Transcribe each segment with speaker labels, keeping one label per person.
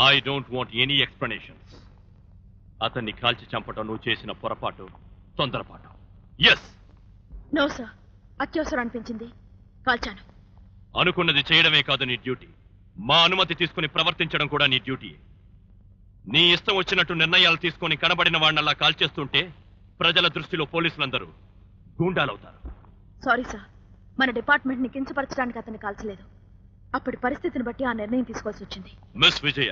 Speaker 1: I don't want any explanations. అతన్ని కాల్చి చంపటం నువ్వు చేసిన పొరపాటు, తొందరపాటు. ఎస్.
Speaker 2: నో సార్, అత్యవసరం అనిపించింది, కాల్చాను.
Speaker 1: అనుకున్నది చేయడమే కాదు నీ డ్యూటీ. మా అనుమతి తీసుకుని ప్రవర్తించడం కూడా నీ డ్యూటీ. నీ ఇష్టం వచ్చినట్టు నిర్ణయాలు తీసుకుని కనబడిన వాడినల్లా కాల్చేస్తుంటే ప్రజల దృష్టిలో పోలీసులందరూ గూండాలవుతారు.
Speaker 2: సారీ సార్, మన డిపార్ట్మెంట్ ని కించపరచడానికి అతన్ని కాల్చలేదు. అప్పటి పరిస్థితిని బట్టి ఆ నిర్ణయం తీసుకోవాల్సి వచ్చింది.
Speaker 1: మిస్ విజయ,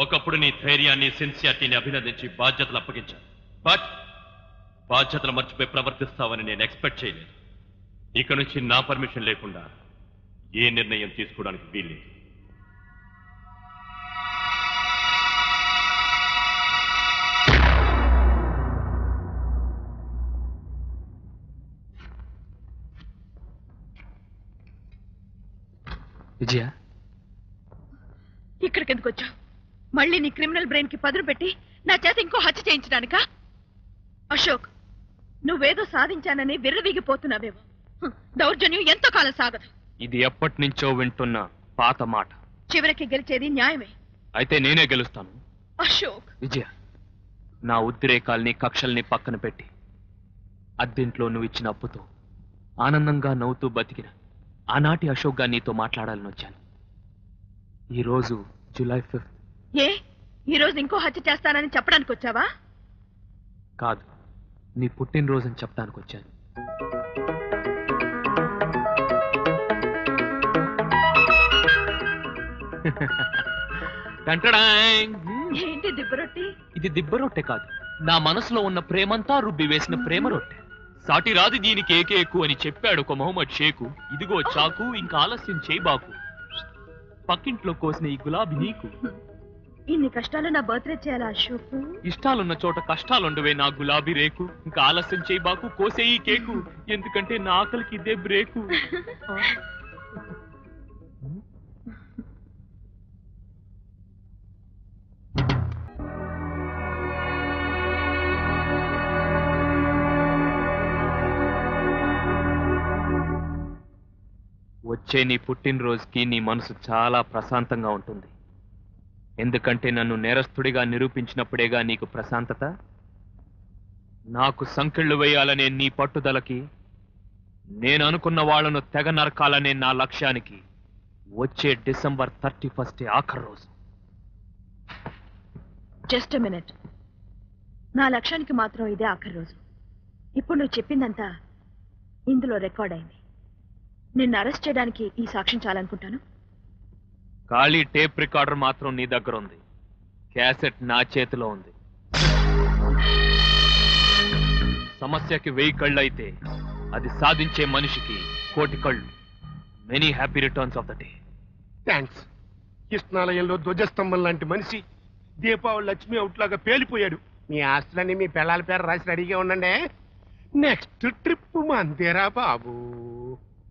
Speaker 1: ఒకప్పుడు నీ ధైర్యాన్ని, సిన్సియారిటీని అభినందించి బాధ్యతలు అప్పగించాను. బట్ బాధ్యతలు మర్చిపోయి ప్రవర్తిస్తావని నేను ఎక్స్పెక్ట్ చేయలేదు. ఇక నుంచి నా పర్మిషన్ లేకుండా ఏ నిర్ణయం తీసుకోవడానికి వీల్లేదు.
Speaker 3: విజయ,
Speaker 2: ఇక్కడికి ఎందుకు వచ్చావు? మళ్ళీ నీ క్రిమినల్ బ్రెయిన్ కి పదును పెట్టి నా చేత ఇంకో హత్య చేయించడానికా? అశోక్, నువ్వేదో సాధించానని విర్రవీగిపోతున్నావేమో. దౌర్జన్యం ఎంతో కాలం సాగదు.
Speaker 3: ఇది ఎప్పటి నుంచో వింటున్న పాత మాట.
Speaker 2: చివరికి గెలిచేది న్యాయమే.
Speaker 3: అయితే నేనే గెలుస్తాను.
Speaker 2: అశోక్.
Speaker 3: విజయ, నా ఉద్రేకాల్ని, కక్షల్ని పక్కన పెట్టి అద్దెంట్లో నువ్వు ఇచ్చిన అప్పుతో ఆనందంగా నవ్వుతూ బతికిన ఆనాటి అశోక్ గా నీతో మాట్లాడాలని వచ్చాను. ఈరోజు జూలై 5th.
Speaker 2: ఏ ఈ రోజు ఇంకో హత్య చేస్తానని చెప్పడానికి వచ్చావా?
Speaker 3: కాదు, నీ పుట్టినరోజని చెప్పడానికి వచ్చాను.
Speaker 2: ఏంటి దిబ్బరొట్టి?
Speaker 3: ఇది దిబ్బరొట్టె కాదు, నా మనసులో ఉన్న ప్రేమంతా రుబ్బి వేసిన ప్రేమ రొట్టె. సాటి రాది దీనికి ఏకే ఎక్కువ అని చెప్పాడు ఒక మొహమ్మద్ షేకు. ఇదిగో చాకు, ఇంకా ఆలస్యం చేయబాకు. పక్కింట్లో కోసిన ఈ గులాబీ నీకు.
Speaker 2: ఇన్ని కష్టాలు నా బర్త్డే చేయాలా అశోక్?
Speaker 3: ఇష్టాలున్న చోట కష్టాలుండవే నా గులాబీ రేకు. ఇంకా ఆలస్యం చేయబాకు, కోసే ఈ కేకు. ఎందుకంటే నా ఆకలికి ఇదే బ్రేకు. వచ్చే నీ పుట్టినరోజుకి నీ మనసు చాలా ప్రశాంతంగా ఉంటుంది. ఎందుకంటే నన్ను నేరస్తుడిగా నిరూపించినప్పుడేగా నీకు ప్రశాంతత. నాకు సంకెళ్ళు వేయాలనే నీ పట్టుదలకి, నేను అనుకున్న వాళ్లను తెగ నరకాలనే నా లక్ష్యానికి వచ్చే డిసెంబర్ 31 ఆఖరి రోజు.
Speaker 2: జస్ట్ మినిట్, నా లక్ష్యానికి మాత్రం ఇదే ఆఖరి రోజు. ఇప్పుడు నువ్వు చెప్పిందంతా ఇందులో రికార్డ్ అయింది. నిన్ను అరెస్ట్ చేయడానికి ఈ సాక్ష్యం చాలనుకుంటాను.
Speaker 3: ఖాళీ టేప్ రికార్డర్ మాత్రం నీ దగ్గర ఉంది, క్యాసెట్ నా చేతిలో ఉంది. సమస్యకి 1000 కళ్ళు అయితే అది సాధించే మనిషికి 1,000,000 కళ్ళు. Many happy returns of the day.
Speaker 4: Thanks. కృష్ణాలయంలో ధ్వజస్తంభం లాంటి మనిషి దీపావళి లక్ష్మి అవుట్లాగా పేలిపోయాడు. మీ ఆస్తులన్నీ మీ పిల్లల పేరు రాసి రెడీగా ఉండండి. నెక్స్ట్ ట్రిప్ మంతేరా బాబు.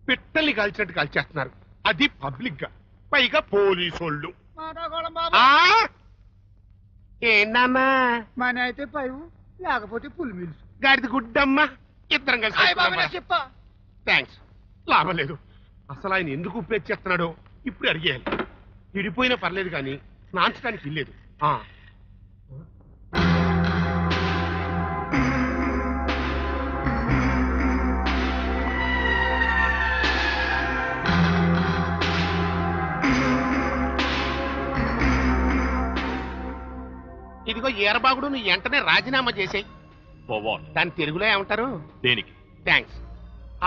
Speaker 4: పిట్టల్ని కాల్చినట్టు కాల్చేస్తున్నారు, అది పబ్లిక్ గా, పైగా పోలీసోళ్ళు. ఏంటన్నా
Speaker 5: మన అయితే పైవు లేకపోతే పులి మిల్స్.
Speaker 4: గాడిది గుడ్డమ్మా, ఇద్దరం కలిసి. థ్యాంక్స్. లాభం లేదు. అసలు ఆయన ఎందుకు ఉపయోగించేస్తున్నాడో ఇప్పుడు అడిగేయాలి. విడిపోయినా పర్లేదు కానీ నాంచడానికి ఇల్లేదు. ఇదిగో ఈరబాగుడు, నువ్వు వెంటనే రాజీనామా చేసేయి. దాని తెలుగులో ఏమంటారు?
Speaker 1: దేనికి?
Speaker 4: థ్యాంక్స్.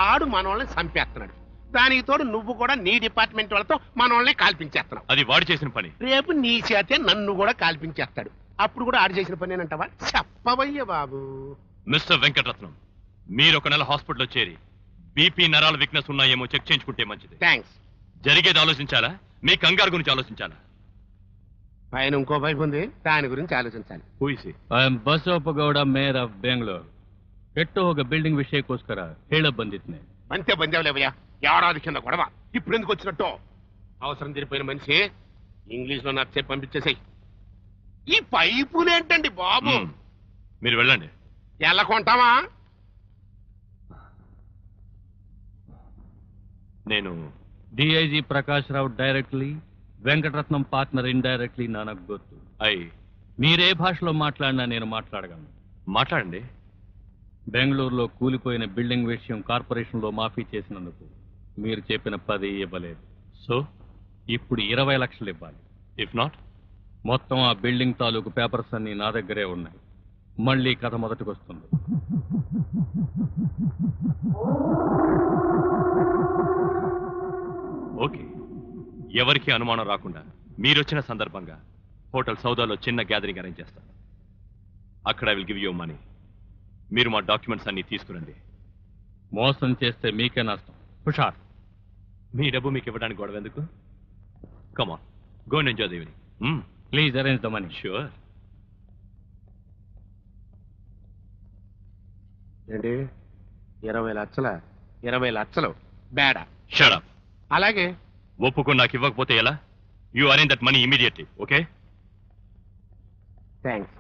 Speaker 4: ఆడు మనోళ్ళని చంపేస్తున్నాడు, దానికి తోడు నువ్వు కూడా నీ డిపార్ట్మెంట్ వాళ్ళతో మనోళ్ళని కాల్పించేస్తున్నావు.
Speaker 1: అది వాడు చేసిన పని.
Speaker 4: రేపు నీ చేతే నన్ను కూడా కాల్పించేస్తాడు. అప్పుడు కూడా ఆడు చేసిన పని అంటావా? చెప్పవయ్య బాబు.
Speaker 1: మిస్టర్ వెంకటరత్నం, మీరు ఒక నెల హాస్పిటల్లో చేరి బీపీ, నరాల వీక్నెస్ ఉన్నాయేమో చెక్ చేయించుకుంటే మంచిది.
Speaker 4: థ్యాంక్స్.
Speaker 1: జరిగేది ఆలోచించాలా, మీ కంగారు గురించి ఆలోచించాలా?
Speaker 4: పైన ఇంకో వైపు ఉంది, దాని గురించి ఆలోచించాలి.
Speaker 6: I am Basavappagowda, mayor of Bengaluru. ಕೆಟ್ಟು ಹೋಗ ಬಿಲ್ಡಿಂಗ್ ವಿಷಯಕ್ಕೋಸ್ಕರ ಹೇಳ ಬಂದಿದ್ನೆ.
Speaker 4: అంతే బందేవులేవయ్యా, ఏడాది కింద గొడవ ఇప్పుడు ఎందుకు వచ్చినట్టు? అవసరం తీరిపోయిన మనిషి ఇంగ్లీష్ లో నచ్చే పంపించేసాయి. ఈ పైపులేంటండి బాబు?
Speaker 1: మీరు వెళ్ళండి.
Speaker 4: ఎలా కొంటావా?
Speaker 1: నేను
Speaker 6: డిఐజీ ప్రకాష్ రావు డైరెక్ట్లీ వెంకటరత్నం పార్ట్నర్ ఇండైరెక్ట్లీ నాకు గుర్తు.
Speaker 1: అయ్
Speaker 6: మీరే భాషలో మాట్లాడినా నేను మాట్లాడగలను.
Speaker 1: మాట్లాడండి.
Speaker 6: బెంగళూరులో కూలిపోయిన బిల్డింగ్ విషయం కార్పొరేషన్లో మాఫీ చేసినందుకు మీరు చెప్పిన 10 ఇవ్వలేదు.
Speaker 1: సో
Speaker 6: ఇప్పుడు 20 లక్షలు ఇవ్వాలి.
Speaker 1: ఇఫ్ నాట్,
Speaker 6: మొత్తం ఆ బిల్డింగ్ తాలూకు పేపర్స్ అన్ని నా దగ్గరే ఉన్నాయి. మళ్ళీ కథ మొదటికి వస్తుంది.
Speaker 1: ఓకే. ఎవరికి అనుమానం రాకుండా మీరొచ్చిన సందర్భంగా హోటల్ సౌదాలో చిన్న గ్యాదరింగ్ అరేంజ్ చేస్తాను. అక్కడ I will give you money. మీరు మా డాక్యుమెంట్స్ అన్ని తీసుకురండి.
Speaker 6: మోసం చేస్తే మీకే నష్టం. హుషార్.
Speaker 1: మీ డబ్బు మీకు ఇవ్వడానికి గొడవ ఎందుకు? Come on, go and enjoy the evening.
Speaker 6: Please arrange the money.
Speaker 1: Sure.
Speaker 4: ఏంటి 20 లక్షల 20 లక్షలు బేడా?
Speaker 1: Shut up.
Speaker 4: అలాగే.
Speaker 1: ఒప్పుకొని నాకు ఇవ్వకపోతే ఎలా? You arrange that money immediately. Okay?
Speaker 4: Thanks.